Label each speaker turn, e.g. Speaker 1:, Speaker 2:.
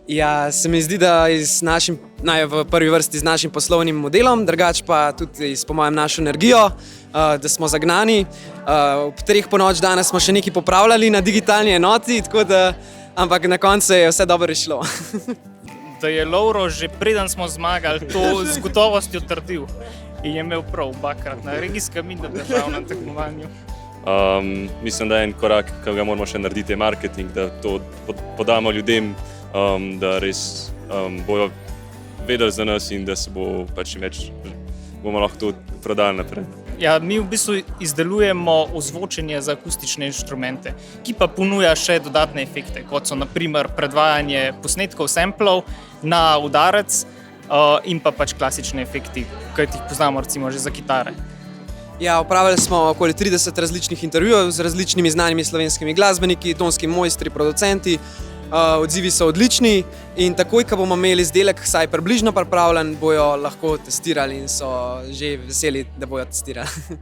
Speaker 1: Ja, se mi zdi, da v prvi vrsti z našim poslovnim modelom, drugače pa tudi po mojem našo energijo, da smo zagnani. Ob 3 ponoči danes smo še nekaj popravljali na digitalni enoti, ampak na koncu je vse dobro šlo.
Speaker 2: Da je Lovro že preden smo zmagali to z gotovostjo trdil in je imel prav obakrat na regijskem in na državnem tekmovanju.
Speaker 3: Mislim, da je en korak, ki ga moramo še narediti, je marketing, da to podamo ljudem, da res bojo vedeli za nas in da se bo pač več bomo lahko to prodali naprej.
Speaker 2: Ja, mi v bistvu izdelujemo ozvočenje za akustične inštrumente, ki pa ponuja še dodatne efekte, kot so na primer predvajanje posnetkov samplov na udarec in pa pač klasične efekti, ki jih poznamo recimo že za kitare.
Speaker 1: Ja, opravili smo okoli 30 različnih intervjujev z različnimi znanimi slovenskimi glasbeniki, tonskimi mojstri, producenti. Odzivi so odlični in takoj, ko bomo imeli izdelek vsaj približno pripravljen, bojo lahko testirali in so že veseli, da bojo testirali.